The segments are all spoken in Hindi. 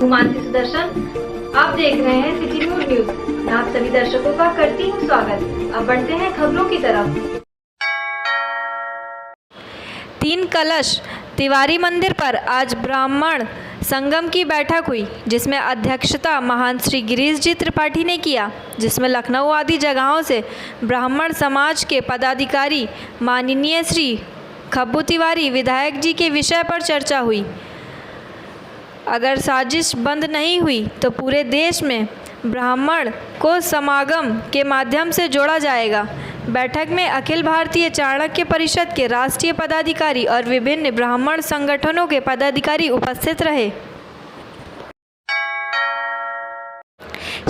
हूँ मानसी सुदर्शन। आप देख रहे हैं सिटी न्यूज। मैं आप सभी दर्शकों का करती हूँ स्वागत। अब बढ़ते हैं खबरों की तरफ। 3 कलश तिवारी मंदिर पर आज ब्राह्मण संगम की बैठक हुई, जिसमें अध्यक्षता महान श्री गिरीश जी त्रिपाठी ने किया, जिसमें लखनऊ आदि जगहों से ब्राह्मण समाज के पदाधिकारी माननीय श्री खब्बू तिवारी विधायक जी के विषय पर चर्चा हुई। अगर साजिश बंद नहीं हुई तो पूरे देश में ब्राह्मण को समागम के माध्यम से जोड़ा जाएगा। बैठक में अखिल भारतीय चाणक्य परिषद के राष्ट्रीय पदाधिकारी और विभिन्न ब्राह्मण संगठनों के पदाधिकारी उपस्थित रहे।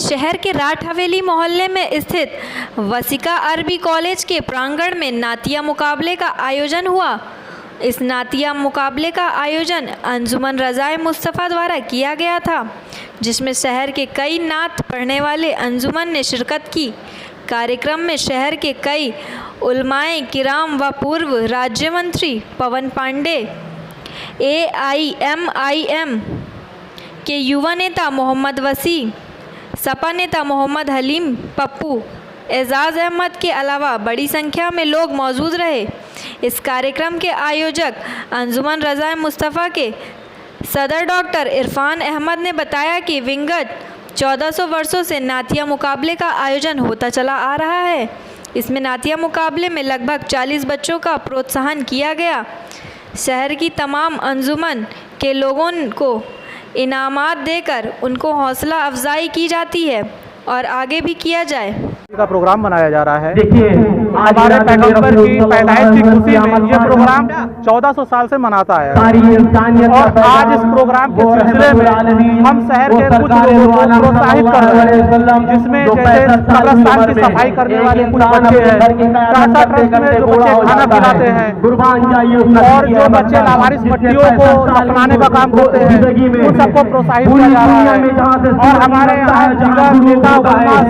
शहर के राठ हवेली मोहल्ले में स्थित वसीका अरबी कॉलेज के प्रांगण में नातिया मुकाबले का आयोजन हुआ। इस नातिया मुकाबले का आयोजन अंजुमन रज़ाए मुस्तफ़ा द्वारा किया गया था, जिसमें शहर के कई नात पढ़ने वाले अंजुमन ने शिरकत की। कार्यक्रम में शहर के कई उलमाए किराम व पूर्व राज्य मंत्री पवन पांडे, AIMIM के युवा नेता मोहम्मद वसी, सपा नेता मोहम्मद हलीम पप्पू, एजाज अहमद के अलावा बड़ी संख्या में लोग मौजूद रहे। इस कार्यक्रम के आयोजक अंजुमन रज़ाए मुस्तफ़ा के सदर डॉक्टर इरफान अहमद ने बताया कि विगत 1400 वर्षों से नातिया मुकाबले का आयोजन होता चला आ रहा है। इसमें नातिया मुकाबले में लगभग 40 बच्चों का प्रोत्साहन किया गया। शहर की तमाम अंजुमन के लोगों को इनामात देकर उनको हौसला अफजाई की जाती है और आगे भी किया जाए। का प्रोग्राम बनाया जा रहा है। हमारे पैगंबर की पैदाइश की खुशी में ये प्रोग्राम 1400 साल से मनाता है और आज इस प्रोग्राम के सिलसिले में हम शहर के कुछ लोगों को प्रोत्साहित कर रहे हैं, जिसमें जैसे कब्रिस्तान की सफाई करने वाले कुछ बच्चे हैं, सहसा ट्रस्ट में जो बच्चे खाना खिलाते हैं और जो बच्चे लावारिस मट्टियों को दफनाने का काम करते हैं, उन सबको प्रोत्साहित किया जा रहा है। और हमारे यहाँ जिला नेता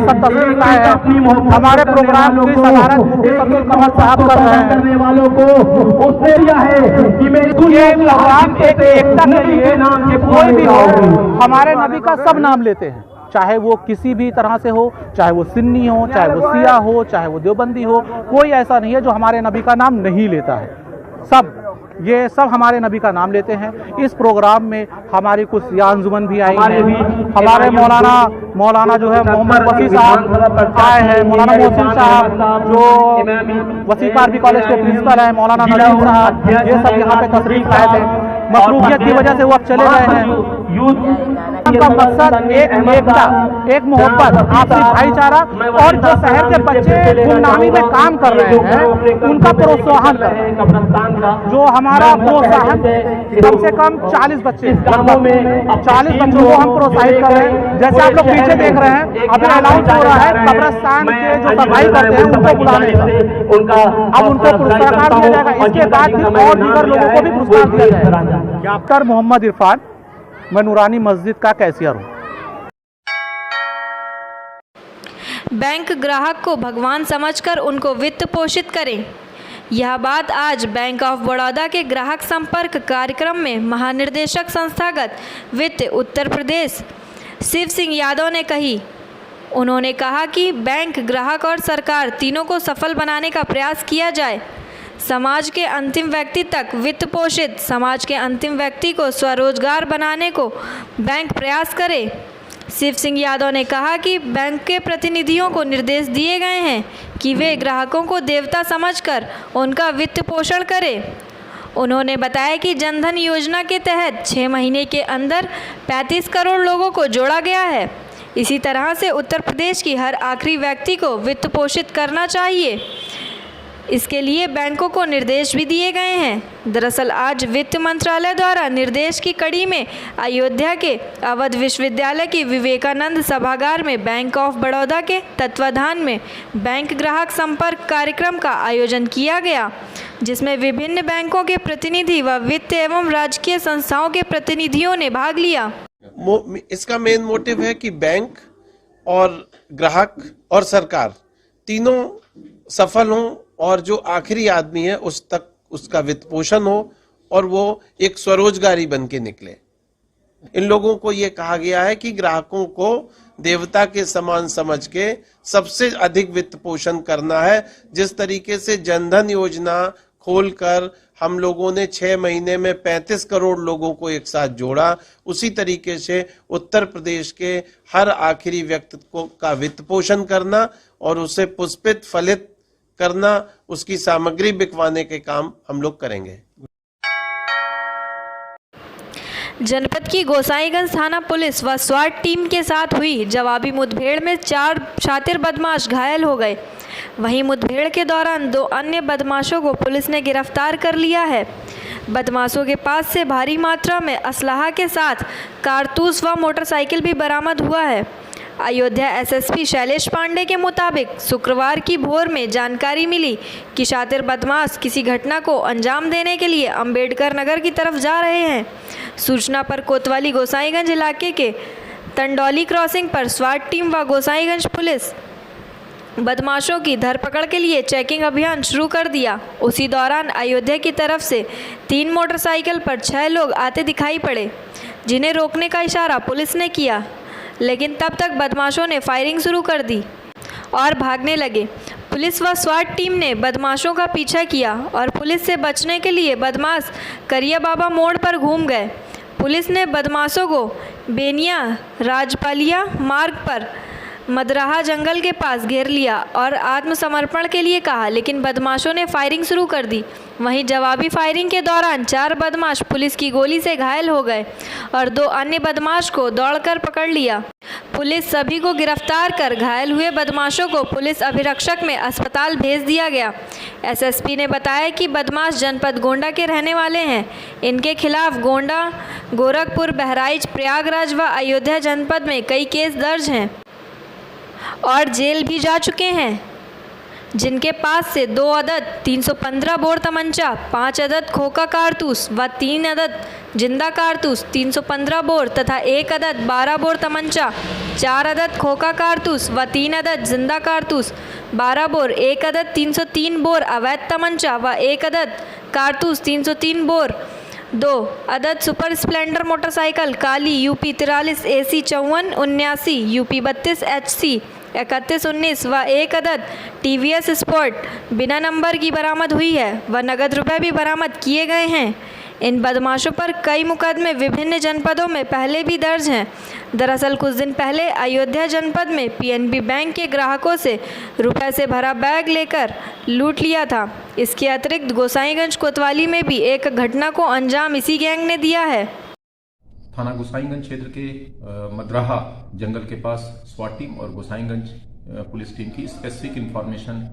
सब तस्वीर लाए हैं। हमारे प्रोग्राम की सदारत मुफ्ती अब्दुल कमर साहब कर रहे हैं। वालों को उससे यह है कि मेरी ये प्रोग्राम एक एकता के लिए कोई भी हो, हमारे नबी का सब नाम लेते हैं, चाहे वो किसी भी तरह से हो, चाहे वो सुन्नी हो, चाहे वो शिया हो, चाहे वो देवबंदी हो, कोई ऐसा नहीं है जो हमारे नबी का नाम नहीं लेता है। ये सब हमारे नबी का नाम लेते हैं। इस प्रोग्राम में हमारी कुछ सिया अंजुमन भी आई हैं। हमारे मौलाना जो है मोहम्मद वसी साहब आए हैं, मौलाना मोहसिन साहब जो वसीका अरबी कॉलेज के प्रिंसिपल हैं, मौलाना नदीम साहब, ये सब यहाँ पे तशरीफ लाए थे। मसरूफियत की वजह से वो अब चले गए हैं। उनका मकसद एक एकता, एक मोहब्बत, आपसी भाईचारा और जो शहर के बच्चे गुमनामी में काम कर रहे हैं उनका प्रोत्साहन कर रहे हैं। जो हमारा प्रोत्साहन कम से कम 40 बच्चे, 40 बच्चों को हम प्रोत्साहित कर रहे हैं। जैसे आप लोग पीछे देख रहे हैं, अभी अनाउंस हो रहा है कब्रिस्तान के जो सफाई करते हैं उनको बुलाने का, अब उनको पुरस्कार दिया जाएगा। इसके बाद फिर और दीगर लोगों को भी पुरस्कार दिया जाएगा। डॉक्टर मोहम्मद इरफान, मैं नूरानी मस्जिद का कैशियर हूँ। बैंक ग्राहक को भगवान समझकर उनको वित्त पोषित करें। यह बात आज बैंक ऑफ बड़ौदा के ग्राहक संपर्क कार्यक्रम में महानिदेशक संस्थागत वित्त उत्तर प्रदेश शिव सिंह यादव ने कही। उन्होंने कहा कि बैंक, ग्राहक और सरकार तीनों को सफल बनाने का प्रयास किया जाए। समाज के अंतिम व्यक्ति तक वित्त पोषित, समाज के अंतिम व्यक्ति को स्वरोजगार बनाने को बैंक प्रयास करे। शिव सिंह यादव ने कहा कि बैंक के प्रतिनिधियों को निर्देश दिए गए हैं कि वे ग्राहकों को देवता समझकर उनका वित्त पोषण करें। उन्होंने बताया कि जनधन योजना के तहत 6 महीने के अंदर 35 करोड़ लोगों को जोड़ा गया है। इसी तरह से उत्तर प्रदेश की हर आखिरी व्यक्ति को वित्त पोषित करना चाहिए। इसके लिए बैंकों को निर्देश भी दिए गए हैं। दरअसल आज वित्त मंत्रालय द्वारा निर्देश की कड़ी में अयोध्या के अवध विश्वविद्यालय की विवेकानंद सभागार में बैंक ऑफ बड़ौदा के तत्वाधान में बैंक ग्राहक संपर्क कार्यक्रम का आयोजन किया गया, जिसमें विभिन्न बैंकों के प्रतिनिधि व वित्त एवं राजकीय संस्थाओं के प्रतिनिधियों ने भाग लिया। इसका मेन मोटिव है कि बैंक और ग्राहक और सरकार तीनों सफल हों और जो आखिरी आदमी है उस तक उसका वित्त पोषण हो और वो एक स्वरोजगारी बन के निकले। इन लोगों को ये कहा गया है कि ग्राहकों को देवता के समान समझ के सबसे अधिक वित्त पोषण करना है। जिस तरीके से जनधन योजना खोलकर हम लोगों ने 6 महीने में 35 करोड़ लोगों को एक साथ जोड़ा, उसी तरीके से उत्तर प्रदेश के हर आखिरी व्यक्ति को का वित्त पोषण करना और उसे पुष्पित फलित करना, उसकी सामग्री बिकवाने के काम हम लोग करेंगे। जनपद की गोसाईगंज थाना पुलिस व स्वाट टीम के साथ हुई जवाबी मुठभेड़ में 4 शातिर बदमाश घायल हो गए। वहीं मुठभेड़ के दौरान 2 अन्य बदमाशों को पुलिस ने गिरफ्तार कर लिया है। बदमाशों के पास से भारी मात्रा में असलाहा के साथ कारतूस व मोटरसाइकिल भी बरामद हुआ है। अयोध्या एसएसपी शैलेश पांडे के मुताबिक शुक्रवार की भोर में जानकारी मिली कि शातिर बदमाश किसी घटना को अंजाम देने के लिए अंबेडकर नगर की तरफ जा रहे हैं। सूचना पर कोतवाली गोसाईगंज इलाके के तंडौली क्रॉसिंग पर स्वाट टीम व गोसाईगंज पुलिस बदमाशों की धरपकड़ के लिए चेकिंग अभियान शुरू कर दिया। उसी दौरान अयोध्या की तरफ से 3 मोटरसाइकिल पर 6 लोग आते दिखाई पड़े, जिन्हें रोकने का इशारा पुलिस ने किया, लेकिन तब तक बदमाशों ने फायरिंग शुरू कर दी और भागने लगे। पुलिस व स्वाट टीम ने बदमाशों का पीछा किया और पुलिस से बचने के लिए बदमाश करिया बाबा मोड़ पर घूम गए। पुलिस ने बदमाशों को बेनिया राजपालिया मार्ग पर मदराहा जंगल के पास घेर लिया और आत्मसमर्पण के लिए कहा, लेकिन बदमाशों ने फायरिंग शुरू कर दी। वहीं जवाबी फायरिंग के दौरान 4 बदमाश पुलिस की गोली से घायल हो गए और 2 अन्य बदमाश को दौड़कर पकड़ लिया। पुलिस सभी को गिरफ्तार कर घायल हुए बदमाशों को पुलिस अभिरक्षक में अस्पताल भेज दिया गया। एसएसपी ने बताया कि बदमाश जनपद गोंडा के रहने वाले हैं। इनके खिलाफ गोंडा, गोरखपुर, बहराइच, प्रयागराज व अयोध्या जनपद में कई केस दर्ज हैं और जेल भी जा चुके हैं, जिनके पास से 2 अदद 315 बोर तमंचा, 5 अदद खोखा कारतूस व 3 अदद जिंदा कारतूस 315 बोर तथा 1 अदद 12 बोर तमंचा, 4 अदद खोखा कारतूस व 3 अदद जिंदा कारतूस 12 बोर, 1 अदद 303 बोर अवैध तमंचा व 1 अदद कारतूस 303 बोर, 2 अदद सुपर स्प्लेंडर मोटरसाइकिल काली यूपी 43 AC 5479 यूपी 32 HC 3119 व 1 अदद TVS स्पोर्ट बिना नंबर की बरामद हुई है व नगद रुपए भी बरामद किए गए हैं। इन बदमाशों पर कई मुकदमे विभिन्न जनपदों में पहले भी दर्ज हैं। दरअसल कुछ दिन पहले अयोध्या जनपद में PNB बैंक के ग्राहकों से रुपए से भरा बैग लेकर लूट लिया था। इसके अतिरिक्त गोसाईगंज कोतवाली में भी एक घटना को अंजाम इसी गैंग ने दिया है। थाना गोसाईगंज क्षेत्र के मदराहा जंगल के पास स्वाट टीम और गोसाईगंज पुलिस टीम की स्पेसिफिक इंफॉर्मेशन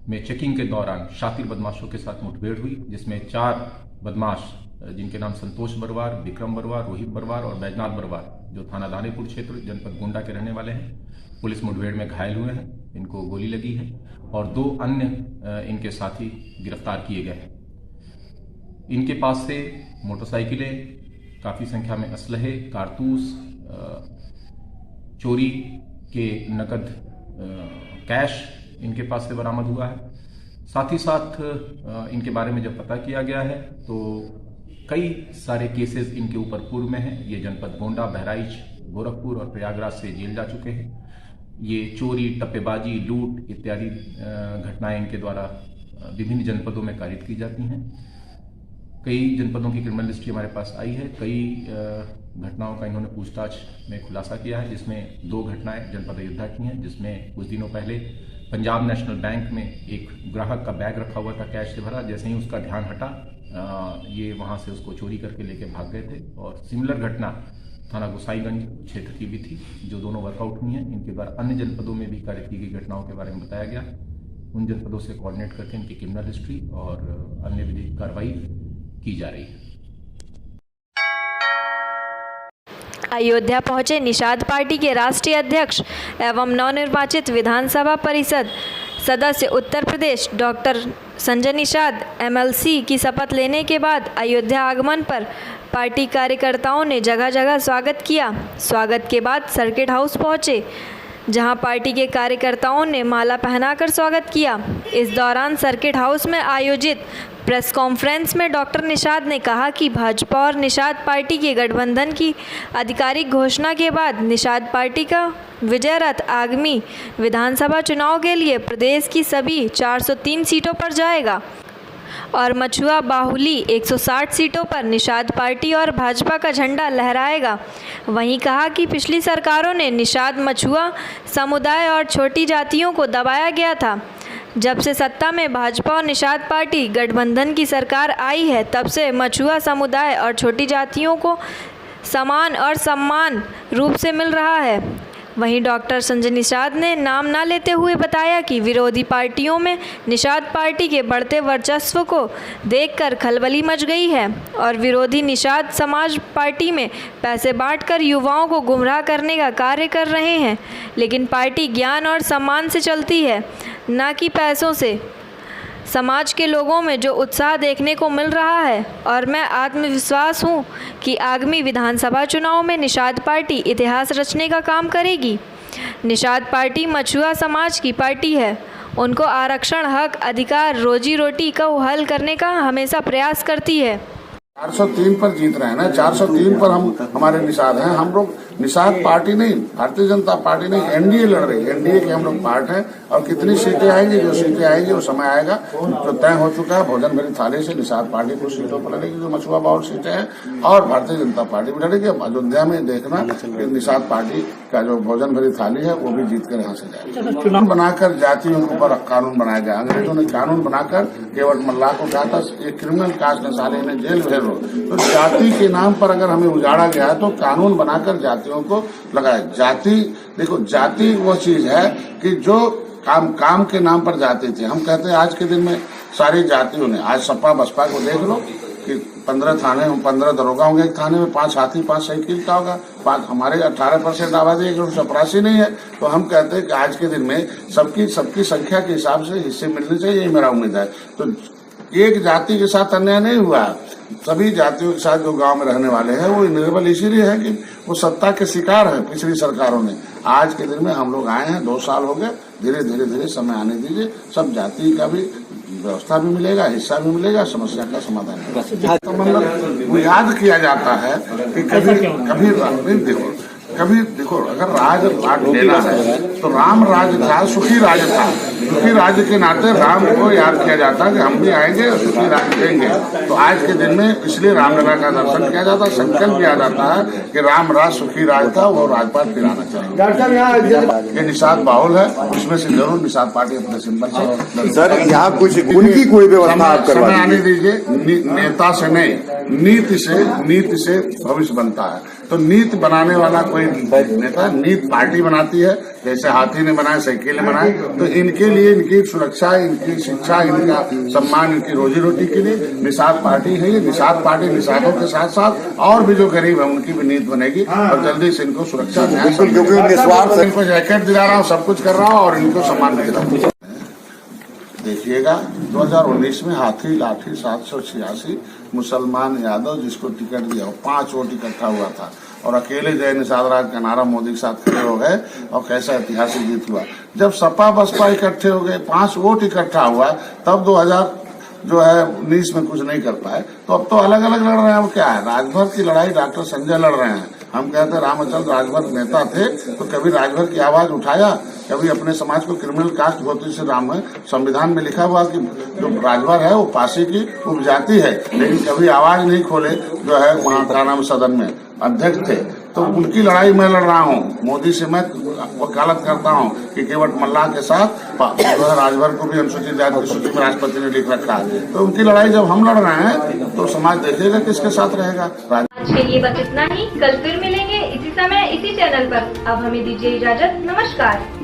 में चेकिंग के दौरान शातिर बदमाशों के साथ मुठभेड़ हुई, जिसमें 4 बदमाश जिनके नाम संतोष बरवार, विक्रम बरवार, रोहित बरवार और बैजनाथ बरवार, जो थाना दानेपुर क्षेत्र जनपद गोंडा के रहने वाले हैं, पुलिस मुठभेड़ में घायल हुए हैं। इनको गोली लगी है और 2 अन्य इनके साथी गिरफ्तार किए गए हैं। इनके पास से मोटरसाइकिलें, काफ़ी संख्या में असलहे, कारतूस, चोरी के नकद कैश इनके पास से बरामद हुआ है। साथ ही साथ इनके बारे में जब पता किया गया है तो कई सारे केसेस इनके ऊपर पूर्व में हैं। ये जनपद गोंडा, बहराइच, गोरखपुर और प्रयागराज से जेल जा चुके हैं। ये चोरी, टप्पेबाजी, लूट इत्यादि घटनाएं इनके द्वारा विभिन्न जनपदों में कारित की जाती हैं। कई जनपदों की क्रिमिनल हिस्ट्री हमारे पास आई है। कई घटनाओं का इन्होंने पूछताछ में खुलासा किया है, जिसमें 2 घटनाएं जनपद अयोध्या की हैं, जिसमें कुछ दिनों पहले पंजाब नेशनल बैंक में एक ग्राहक का बैग रखा हुआ था कैश से भरा। जैसे ही उसका ध्यान हटा, ये वहां से उसको चोरी करके लेके भाग गए थे। और सिमिलर घटना थाना गोसाईगंज क्षेत्र की भी थी, जो दोनों वर्कआउट हुई हैं। इनके द्वारा अन्य जनपदों में भी कारित की गई घटनाओं के बारे में बताया गया। उन जनपदों से कोऑर्डिनेट करके इनकी क्रिमिनल हिस्ट्री और अन्य विधिक कार्रवाई की जा रही है। अयोध्या पहुंचे निषाद पार्टी के राष्ट्रीय अध्यक्ष एवं नवनिर्वाचित विधानसभा परिषद सदस्य उत्तर प्रदेश डॉक्टर संजय निषाद MLC की शपथ लेने के बाद अयोध्या आगमन पर पार्टी कार्यकर्ताओं ने जगह जगह स्वागत किया। स्वागत के बाद सर्किट हाउस पहुंचे, जहां पार्टी के कार्यकर्ताओं ने माला पहनाकर स्वागत किया। इस दौरान सर्किट हाउस में आयोजित प्रेस कॉन्फ्रेंस में डॉक्टर निषाद ने कहा कि भाजपा और निषाद पार्टी के गठबंधन की आधिकारिक घोषणा के बाद निषाद पार्टी का विजय रथ आगामी विधानसभा चुनाव के लिए प्रदेश की सभी 403 सीटों पर जाएगा और मछुआ बाहुली 160 सीटों पर निषाद पार्टी और भाजपा का झंडा लहराएगा। वहीं कहा कि पिछली सरकारों ने निषाद मछुआ समुदाय और छोटी जातियों को दबाया गया था। जब से सत्ता में भाजपा और निषाद पार्टी गठबंधन की सरकार आई है, तब से मछुआ समुदाय और छोटी जातियों को समान और सम्मान रूप से मिल रहा है। वहीं डॉक्टर संजय निषाद ने नाम न लेते हुए बताया कि विरोधी पार्टियों में निषाद पार्टी के बढ़ते वर्चस्व को देखकर खलबली मच गई है और विरोधी निषाद समाज पार्टी में पैसे बांटकर युवाओं को गुमराह करने का कार्य कर रहे हैं। लेकिन पार्टी ज्ञान और सम्मान से चलती है, न कि पैसों से। समाज के लोगों में जो उत्साह देखने को मिल रहा है और मैं आत्मविश्वास हूं कि आगामी विधानसभा चुनाव में निषाद पार्टी इतिहास रचने का काम करेगी। निषाद पार्टी मछुआ समाज की पार्टी है। उनको आरक्षण, हक, अधिकार, रोजी रोटी को हल करने का हमेशा प्रयास करती है। 403 पर जीत रहे हैं ना, 403 पर हमारे निषाद हैं। हम लोग निषाद पार्टी नहीं, भारतीय जनता पार्टी नहीं, एनडीए लड़ रही है। एनडीए के हम लोग पार्ट हैं और कितनी सीटें आएंगी, जो सीटें आएंगी वो समय आएगा तो तय हो चुका है। भोजन मेरी थाली से निषाद पार्टी कुछ सीटों पर लड़ेगी जो मछुआ बाहुल सीटें हैं और भारतीय जनता पार्टी भी लड़ेगी। अयोध्या में देखना कि निषाद पार्टी का जो भोजन भरी थाली है वो भी जीत कर यहाँ से जाएगी। चुनाव बनाकर जातियों के ऊपर कानून बनाया गया। अंग्रेजों ने कानून बनाकर केवट मल्लाह को कहा था एक क्रिमिनल कास्ट न साले ने जेल भेज लो। तो जाति के नाम पर अगर हमें उजाड़ा गया है तो कानून बनाकर जातियों को लगाए। जाति, देखो जाति वो चीज है कि जो काम के नाम पर जाति थे। हम कहते हैं आज के दिन में सारी जातियों ने, आज सपा बसपा को देख लो कि 15 थाने, 15 दरोगा होंगे एक थाने में, 5 हाथी 5 साइकिल का होगा। हमारे 18% आबादी है, चपरासी नहीं है। तो हम कहते हैं कि आज के दिन में सबकी संख्या के हिसाब से हिस्से मिलने चाहिए, यही मेरा उम्मीद है। तो एक जाति के साथ अन्याय नहीं हुआ। सभी जातियों के साथ जो गांव में रहने वाले हैं वो निर्बल इसीलिए है कि वो सत्ता के शिकार है पिछली सरकारों ने। आज के दिन में हम लोग आए हैं, 2 साल हो गए। धीरे धीरे समय आने दीजिए, सब जाति का भी व्यवस्था भी मिलेगा, हिस्सा भी मिलेगा, समस्या का समाधान होगा। तो मतलब वो याद किया जाता है कि कभी देखो अगर राज लेना है तो राम राज था, सुखी राज था। सुखी राज्य के नाते राम को याद किया जाता है कि हम भी आएंगे और सुखी राज्य देंगे। तो आज के दिन में इसलिए रामलला का दर्शन किया जाता है, संकल्प किया जाता है कि राम राज सुखी राज था, वो राजपाट फिराना चाहिए। ये निषाद बाहुल है, उसमें से जरूर निषाद पार्टी अपने सिंबल से। सर यहाँ कुछ उनकी कोई व्यवस्था आप करवा समय आने दीजिए। नेता से नहीं, नीति से भविष्य बनता है। तो नीति बनाने वाला कोई नेता, नीति पार्टी बनाती है। जैसे हाथी ने बनाया, साइकिल ने बनाया। तो इनके लिए, इनकी सुरक्षा, इनकी शिक्षा, इनका सम्मान, इनकी रोजी रोटी के लिए निषाद पार्टी है। ये निषाद पार्टी निषादों के साथ साथ और भी जो गरीब है उनकी भी नीति बनेगी और जल्दी से इनको सुरक्षा, इनको जैकेट दिला रहा हूँ, सब कुछ कर रहा हूँ और इनको सम्मान भी दिला रहा हूँ। देखिएगा 2019 में हाथी लाठी 786 मुसलमान यादव जिसको टिकट दिया, 5 वोट इकट्ठा हुआ था और अकेले जय निषाद राज का नारा मोदी के साथ खड़े हो गए और कैसा ऐतिहासिक जीत हुआ। जब सपा बसपा इकट्ठे हो गए, 5 वोट इकट्ठा हुआ, तब 2019 में कुछ नहीं कर पाए। तो अब तो अलग अलग लड़ रहे हैं। अब क्या है, राजभर की लड़ाई डॉक्टर संजय लड़ रहे हैं। हम कहते हैं रामचंद्र राजभर नेता थे तो कभी राजभर की आवाज उठाया, कभी अपने समाज को क्रिमिनल कास्ट होती से राम है। संविधान में लिखा हुआ कि जो राजभर है वो पासी की उपजाति है, लेकिन कभी आवाज नहीं खोले। जो है वहाँ का नाम सदन में अध्यक्ष थे, तो उनकी लड़ाई मैं लड़ रहा हूँ। मोदी से मैं वकालत करता हूँ कि केवट मल्लाह के साथ जो है राजभर को भी अनुसूचित जाति की सूची में राष्ट्रपति ने लिख रखा है। तो उनकी लड़ाई जब हम लड़ रहे हैं तो समाज देखेगा किसके साथ रहेगा। आज के लिए बस इतना ही। कल फिर मिलेंगे इसी समय इसी चैनल पर। अब हमें दीजिए इजाजत। नमस्कार।